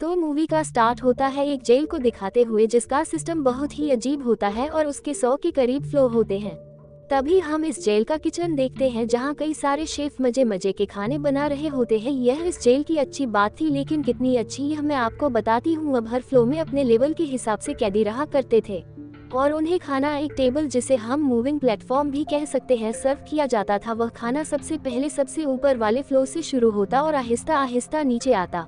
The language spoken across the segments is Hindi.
तो मूवी का स्टार्ट होता है एक जेल को दिखाते हुए जिसका सिस्टम बहुत ही अजीब होता है और उसके 100 के करीब फ्लो होते हैं। तभी हम इस जेल का किचन देखते हैं जहां कई सारे शेफ मजे मजे के खाने बना रहे होते हैं। यह इस जेल की अच्छी बात थी, लेकिन कितनी अच्छी यह मैं आपको बताती हूँ। अब हर फ्लो में अपने लेवल के हिसाब से कैदी रहा करते थे और उन्हें खाना एक टेबल, जिसे हम मूविंग प्लेटफॉर्म भी कह सकते हैं, सर्व किया जाता था। वह खाना सबसे पहले सबसे ऊपर वाले फ्लो से शुरू होता और आहिस्ता आहिस्ता नीचे आता।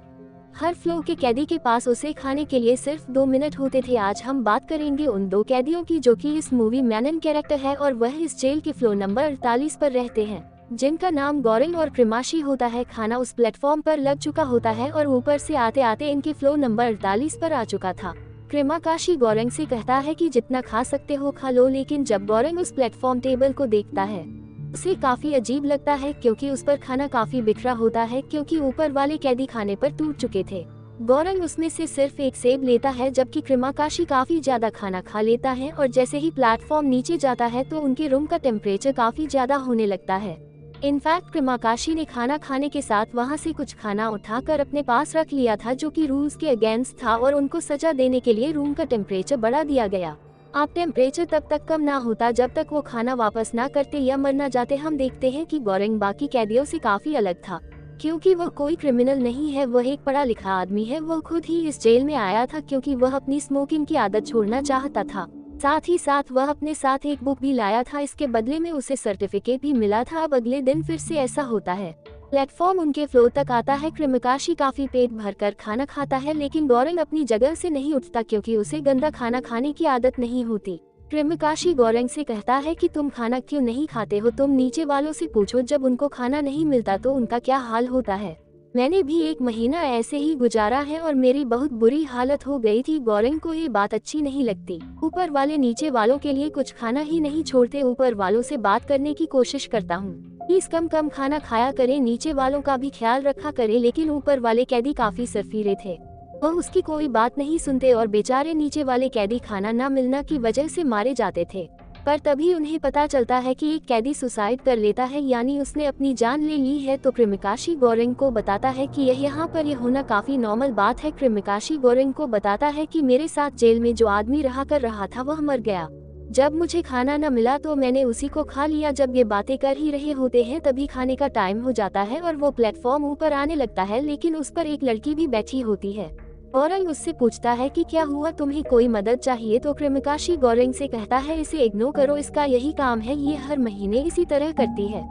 हर फ्लो के कैदी के पास उसे खाने के लिए सिर्फ 2 मिनट होते थे। आज हम बात करेंगे उन 2 कैदियों की जो कि इस मूवी मैनन कैरेक्टर है और वह इस जेल के फ्लो नंबर 48 पर रहते हैं, जिनका नाम गोरेंग और क्रिमाशी होता है। खाना उस प्लेटफॉर्म पर लग चुका होता है और ऊपर से आते आते इनके फ्लो नंबर 48 पर आ चुका था। क्रिमाकाशी गोरेंग से कहता है कि जितना खा सकते हो खा लो, लेकिन जब गोरेंग उस प्लेटफॉर्म टेबल को देखता है उसे काफी अजीब लगता है क्योंकि उस पर खाना काफी बिखरा होता है, क्योंकि ऊपर वाले कैदी खाने पर टूट चुके थे। गोरेंग उसमें से सिर्फ एक सेब लेता है जबकि क्रिमाकाशी काफी ज्यादा खाना खा लेता है और जैसे ही प्लेटफॉर्म नीचे जाता है तो उनके रूम का टेम्परेचर काफी ज्यादा होने लगता है। इनफैक्ट क्रिमाकाशी ने खाना खाने के साथ वहां से कुछ खाना उठाकर अपने पास रख लिया था जो कि रूल्स के अगेंस्ट था और उनको सजा देने के लिए रूम का टेम्परेचर बढ़ा दिया गया। अब टेम्परेचर तब तक कम ना होता जब तक वो खाना वापस ना करते या मर ना जाते। हम देखते हैं कि गोरेंग बाकी कैदियों से काफी अलग था क्योंकि वह कोई क्रिमिनल नहीं है, वह एक पढ़ा लिखा आदमी है। वह खुद ही इस जेल में आया था क्योंकि वह अपनी स्मोकिंग की आदत छोड़ना चाहता था। साथ ही साथ वह अपने साथ एक बुक भी लाया था, इसके बदले में उसे सर्टिफिकेट भी मिला था। अब अगले दिन फिर से ऐसा होता है, प्लेटफॉर्म उनके फ्लोर तक आता है। क्रिमाकाशी काफी पेट भरकर खाना खाता है लेकिन गोरेंग अपनी जगह से नहीं उठता क्योंकि उसे गंदा खाना खाने की आदत नहीं होती। क्रिमाकाशी गोरेंग से कहता है कि तुम खाना क्यों नहीं खाते हो, तुम नीचे वालों से पूछो, जब उनको खाना नहीं मिलता तो उनका क्या हाल होता है। मैंने भी 1 महीना ऐसे ही गुजारा है और मेरी बहुत बुरी हालत हो गई थी। गोरेंग को ये बात अच्छी नहीं लगती। ऊपर वाले नीचे वालों के लिए कुछ खाना ही नहीं छोड़ते। ऊपर वालों से बात करने की कोशिश करता हूँ, प्लीज कम कम खाना खाया करें, नीचे वालों का भी ख्याल रखा करें। लेकिन ऊपर वाले कैदी काफी सरफीरे थे, वह उसकी कोई बात नहीं सुनते और बेचारे नीचे वाले कैदी खाना न मिलना की वजह से मारे जाते थे। पर तभी उन्हें पता चलता है कि एक कैदी सुसाइड कर लेता है, यानी उसने अपनी जान ले ली है। तो क्रिमाकाशी गोरेंग को बताता है कि यह यहाँ पर यह होना काफी नॉर्मल बात है। क्रिमाकाशी गोरेंग को बताता है कि मेरे साथ जेल में जो आदमी रहा कर रहा था वह मर गया, जब मुझे खाना न मिला तो मैंने उसी को खा लिया। जब ये बातें कर ही रहे होते हैं तभी खाने का टाइम हो जाता है और वो प्लेटफॉर्म ऊपर आने लगता है, लेकिन उस पर एक लड़की भी बैठी होती है। गोरेंग उससे पूछता है कि क्या हुआ, तुम्हें कोई मदद चाहिए। तो क्रिमाकाशी गोरेंग से कहता है इसे इग्नोर करो, इसका यही काम है, ये हर महीने इसी तरह करती है।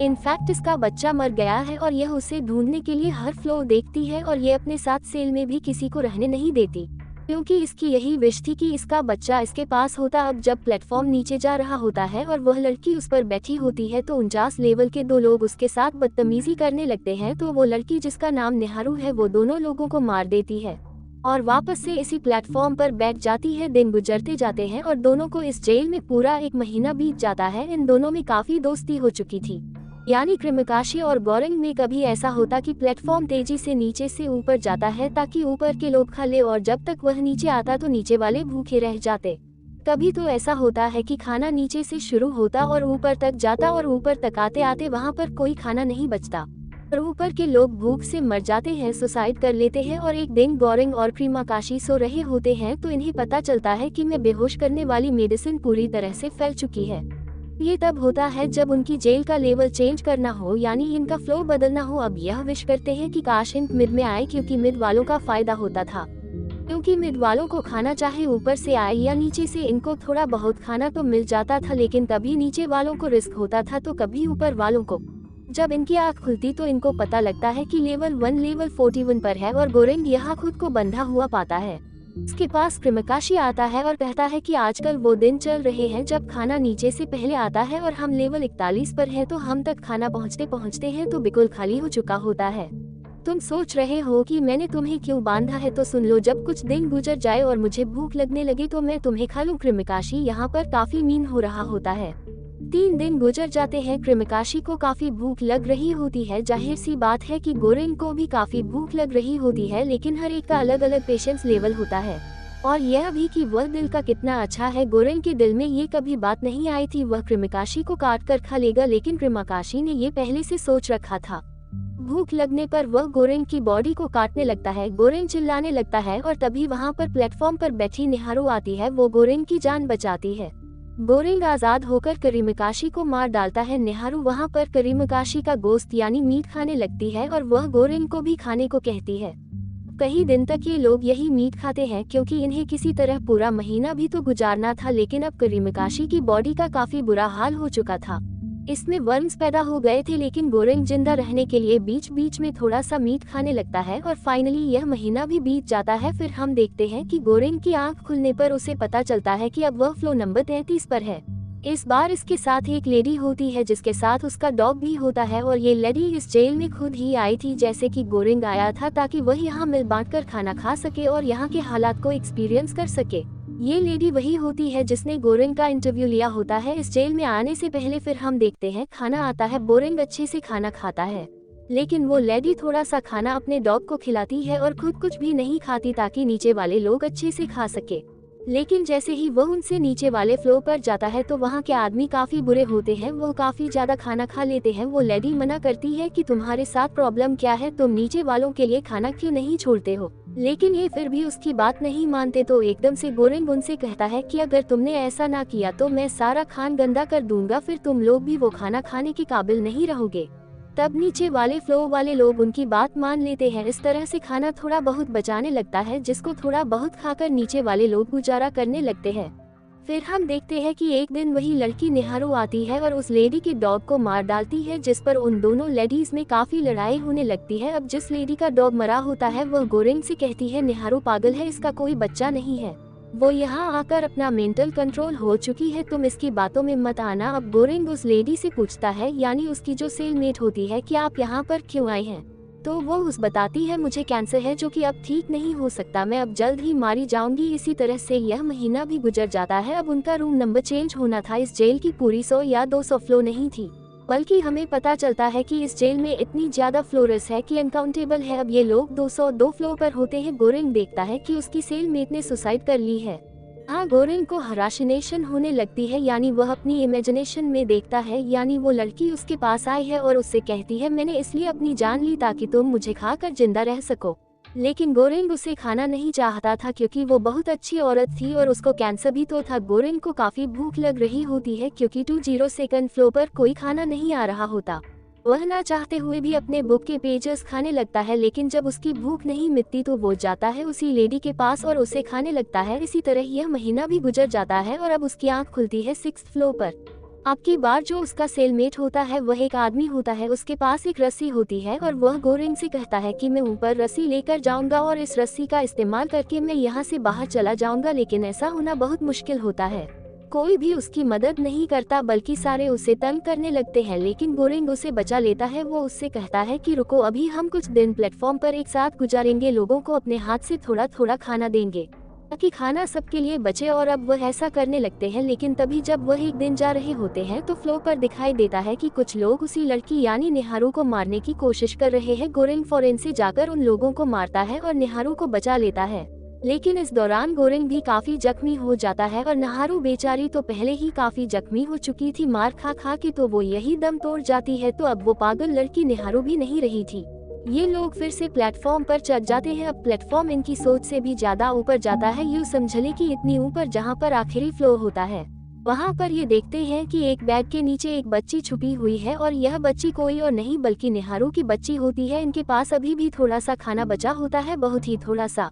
इनफैक्ट इसका बच्चा मर गया है और यह उसे ढूंढने के लिए हर फ्लोर देखती है और ये अपने साथ सेल में भी किसी को रहने नहीं देती क्योंकि इसकी यही विश थी कि इसका बच्चा इसके पास होता। अब जब प्लेटफॉर्म नीचे जा रहा होता है और वह लड़की उस पर बैठी होती है तो 49 लेवल के 2 लोग उसके साथ बदतमीजी करने लगते हैं। तो वो लड़की जिसका नाम निहारू है वो दोनों लोगों को मार देती है और वापस से इसी प्लेटफॉर्म पर बैठ जाती है। दिन गुजरते जाते हैं और दोनों को इस जेल में पूरा 1 महीना बीत जाता है। इन दोनों में काफी दोस्ती हो चुकी थी, यानी क्रिमाकाशी और गोरेंग में कभी ऐसा होता कि प्लेटफॉर्म तेजी से नीचे से ऊपर जाता है ताकि ऊपर के लोग खा ले और जब तक वह नीचे आता तो नीचे वाले भूखे रह जाते। कभी तो ऐसा होता है कि खाना नीचे से शुरू होता और ऊपर तक जाता और ऊपर तक आते आते वहां पर कोई खाना नहीं बचता और ऊपर के लोग भूख से मर जाते हैं, सुसाइड कर लेते हैं। और एक दिन गोरेंग और क्रिमाकाशी सो रहे होते हैं तो इन्हें पता चलता है कि मैं बेहोश करने वाली मेडिसिन पूरी तरह से फैल चुकी है। ये तब होता है जब उनकी जेल का लेवल चेंज करना हो, यानी इनका फ्लो बदलना हो। अब यह विश करते हैं कि काश इन मिड में आए क्योंकि मिड वालों का फायदा होता था, क्योंकि मिड वालों को खाना चाहे ऊपर से आए या नीचे से इनको थोड़ा बहुत खाना तो मिल जाता था, लेकिन कभी नीचे वालों को रिस्क होता था तो कभी ऊपर वालों को। जब इनकी आँख खुलती तो इनको पता लगता है कि लेवल 1 लेवल 41 पर है और गोरेंग यहाँ खुद को बंधा हुआ पाता है। इसके पास क्रिमाकाशी आता है और कहता है कि आजकल वो दिन चल रहे हैं जब खाना नीचे से पहले आता है और हम लेवल 41 पर हैं, तो हम तक खाना पहुँचते पहुँचते हैं तो बिल्कुल खाली हो चुका होता है। तुम सोच रहे हो कि मैंने तुम्हें क्यों बांधा है, तो सुन लो, जब कुछ दिन गुजर जाए और मुझे भूख लगने लगे तो मैं तुम्हें खा लूं। क्रिमाकाशी यहाँ पर काफी मीन हो रहा होता है। 3 दिन गुजर जाते हैं, क्रिमाकाशी को काफी भूख लग रही होती है। जाहिर सी बात है कि गोरेंग को भी काफी भूख लग रही होती है, लेकिन हर एक का अलग अलग पेशेंस लेवल होता है। और यह भी कि वह दिल का कितना अच्छा है। गोरेंग के दिल में ये कभी बात नहीं आई थी वह क्रिमाकाशी को काट कर खा लेगा, लेकिन क्रिमाकाशी ने ये पहले से सोच रखा था। भूख लगने पर वह गोरेंग की बॉडी को काटने लगता है। गोरेंग चिल्लाने लगता है और तभी वहाँ पर प्लेटफॉर्म पर बैठी निहारू आती है। वो गोरेंग की जान बचाती है। गोरेंग आजाद होकर करीमकाशी को मार डालता है। निहारू वहाँ पर करीमकाशी का गोश्त यानी मीट खाने लगती है और वह गोरेंग को भी खाने को कहती है। कई दिन तक ये लोग यही मीट खाते हैं क्योंकि इन्हें किसी तरह पूरा महीना भी तो गुजारना था, लेकिन अब करीमकाशी की बॉडी का काफी बुरा हाल हो चुका था। इसमें वर्म्स पैदा हो गए थे, लेकिन गोरेंग जिंदा रहने के लिए बीच बीच में थोड़ा सा मीट खाने लगता है और फाइनली यह महीना भी बीत जाता है। फिर हम देखते हैं कि गोरेंग की आंख खुलने पर उसे पता चलता है कि अब वह फ्लो नंबर 33 पर है। इस बार इसके साथ एक लेडी होती है जिसके साथ उसका डॉग भी होता है और ये लेडी इस जेल में खुद ही आई थी जैसे कि गोरेंग आया था, ताकि वह यहाँ मिल बांट कर खाना खा सके और यहाँ के हालात को एक्सपीरियंस कर सके। ये लेडी वही होती है जिसने गोरेंग का इंटरव्यू लिया होता है इस जेल में आने से पहले। फिर हम देखते हैं खाना आता है। गोरेंग अच्छे से खाना खाता है, लेकिन वो लेडी थोड़ा सा खाना अपने डॉग को खिलाती है और खुद कुछ भी नहीं खाती ताकि नीचे वाले लोग अच्छे से खा सके। लेकिन जैसे ही वह उनसे नीचे वाले फ्लोर पर जाता है तो वहाँ के आदमी काफी बुरे होते हैं। वो काफी ज्यादा खाना खा लेते हैं। वो लेडी मना करती है कि तुम्हारे साथ प्रॉब्लम क्या है, तुम नीचे वालों के लिए खाना क्यों नहीं छोड़ते हो, लेकिन ये फिर भी उसकी बात नहीं मानते। तो एकदम से गोरेंग उनसे कहता है कि अगर तुमने ऐसा ना किया तो मैं सारा खान गंदा कर दूंगा, फिर तुम लोग भी वो खाना खाने के काबिल नहीं रहोगे। तब नीचे वाले फ्लोर वाले लोग उनकी बात मान लेते हैं। इस तरह से खाना थोड़ा बहुत बचाने लगता है, जिसको थोड़ा बहुत खाकर नीचे वाले लोग गुजारा करने लगते हैं। फिर हम देखते हैं कि एक दिन वही लड़की निहारू आती है और उस लेडी के डॉग को मार डालती है, जिस पर उन दोनों लेडीज में काफी लड़ाई होने लगती है। अब जिस लेडी का डॉग मरा होता है वह गोरेंग से कहती है निहारू पागल है, इसका कोई बच्चा नहीं है, वो यहाँ आकर अपना मेंटल कंट्रोल हो चुकी है, तुम इसकी बातों में मत आना। अब गोरेंग उस लेडी से पूछता है, यानी उसकी जो सेलमेट होती है, कि आप यहाँ पर क्यों आए हैं। तो वो उस बताती है मुझे कैंसर है जो कि अब ठीक नहीं हो सकता, मैं अब जल्द ही मारी जाऊंगी। इसी तरह से यह महीना भी गुजर जाता है। अब उनका रूम नंबर चेंज होना था। इस जेल की पूरी 100 या 200 फ्लो नहीं थी, बल्कि हमें पता चलता है कि इस जेल में इतनी ज्यादा फ्लोरेस है कि अनकाउंटेबल है। अब ये लोग 202 फ्लोर पर होते हैं। गोरेंग देखता है कि उसकी सेलमेट ने सुसाइड कर ली है। हाँ, गोरेंग को हराशिनेशन होने लगती है, यानी वह अपनी इमेजिनेशन में देखता है, यानी वो लड़की उसके पास आई है और उससे कहती है मैंने इसलिए अपनी जान ली ताकि तुम मुझे खाकर जिंदा रह सको। लेकिन गोरेंग उसे खाना नहीं चाहता था क्योंकि वो बहुत अच्छी औरत थी और उसको कैंसर भी तो था। गोरेंग को काफी भूख लग रही होती है क्योंकि 202 फ्लोर पर कोई खाना नहीं आ रहा होता। वह ना चाहते हुए भी अपने बुक के पेजेस खाने लगता है, लेकिन जब उसकी भूख नहीं मिटती तो वो जाता है उसी लेडी के पास और उसे खाने लगता है। इसी तरह यह महीना भी गुजर जाता है और अब उसकी आंख खुलती है 6th फ्लोर पर। अब की बार जो उसका सेलमेट होता है वह एक आदमी होता है। उसके पास एक रस्सी होती है और वह गोरेंग से कहता है कि मैं ऊपर रस्सी लेकर जाऊंगा और इस रस्सी का इस्तेमाल करके मैं यहाँ से बाहर चला जाऊंगा, लेकिन ऐसा होना बहुत मुश्किल होता है। कोई भी उसकी मदद नहीं करता, बल्कि सारे उसे तंग करने लगते हैं, लेकिन गोरेंग उसे बचा लेता है। वो उससे कहता है कि रुको, अभी हम कुछ दिन प्लेटफॉर्म पर एक साथ गुजारेंगे, लोगों को अपने हाथ से थोड़ा थोड़ा खाना देंगे ताकि खाना सबके लिए बचे। और अब वह ऐसा करने लगते हैं, लेकिन तभी जब वह एक दिन जा रहे होते हैं तो फ्लोर पर दिखाई देता है कि कुछ लोग उसी लड़की यानी निहारू को मारने की कोशिश कर रहे हैं। गोरेंग फौरन से जाकर उन लोगों को मारता है और निहारू को बचा लेता है, लेकिन इस दौरान गोरेंग भी काफी जख्मी हो जाता है और निहारू बेचारी तो पहले ही काफी जख्मी हो चुकी थी मार खा खा के, तो वो यही दम तोड़ जाती है। तो अब वो पागल लड़की निहारू भी नहीं रही थी। ये लोग फिर से प्लेटफॉर्म पर चढ़ जाते हैं। अब प्लेटफॉर्म इनकी सोच से भी ज्यादा ऊपर जाता है, यूँ समझले कि इतनी ऊपर जहाँ पर आखिरी फ्लोर होता है। वहाँ पर ये देखते हैं कि एक बेड के नीचे एक बच्ची छुपी हुई है और यह बच्ची कोई और नहीं बल्कि निहारू की बच्ची होती है। इनके पास अभी भी थोड़ा सा खाना बचा होता है, बहुत ही थोड़ा सा,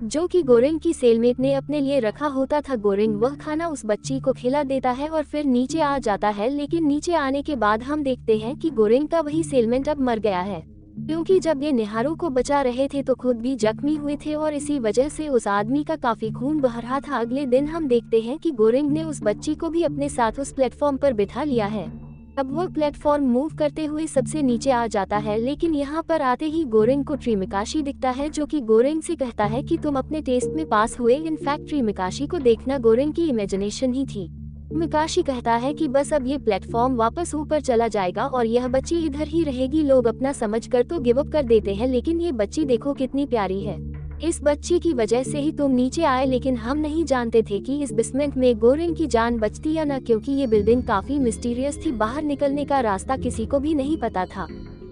जो कि गोरेंग की सेलमेट ने अपने लिए रखा होता था। गोरेंग वह खाना उस बच्ची को खिला देता है और फिर नीचे आ जाता है, लेकिन नीचे आने के बाद हम देखते हैं कि गोरेंग का वही सेलमेट अब मर गया है, क्योंकि जब ये निहारू को बचा रहे थे तो खुद भी जख्मी हुए थे और इसी वजह से उस आदमी का काफी खून बह रहा था। अगले दिन हम देखते हैं कि गोरेंग ने उस बच्ची को भी अपने साथ उस प्लेटफॉर्म पर बिठा लिया है। अब वो प्लेटफॉर्म मूव करते हुए सबसे नीचे आ जाता है, लेकिन यहाँ पर आते ही गोरेंग को ट्रीमिकाशी दिखता है, जो कि गोरेंग से कहता है कि तुम अपने टेस्ट में पास हुए। इनफैक्ट ट्रीमिकाशी को देखना गोरेंग की इमेजिनेशन ही थी। मिकाशी कहता है कि बस अब ये प्लेटफॉर्म वापस ऊपर चला जाएगा और यह बच्ची इधर ही रहेगी। लोग अपना समझकर तो गिव अप कर देते हैं, लेकिन ये बच्ची देखो कितनी प्यारी है, इस बच्ची की वजह से ही तुम नीचे आए। लेकिन हम नहीं जानते थे कि इस बेसमेंट में गोरेंग की जान बचती या न, क्योंकि ये बिल्डिंग काफी मिस्टीरियस थी। बाहर निकलने का रास्ता किसी को भी नहीं पता था।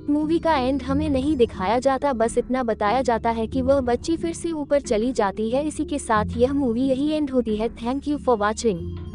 मूवी का एंड हमें नहीं दिखाया जाता, बस इतना बताया जाता है कि वह बच्ची फिर से ऊपर चली जाती है। इसी के साथ यह मूवी यही एंड होती है। Thank you for watching.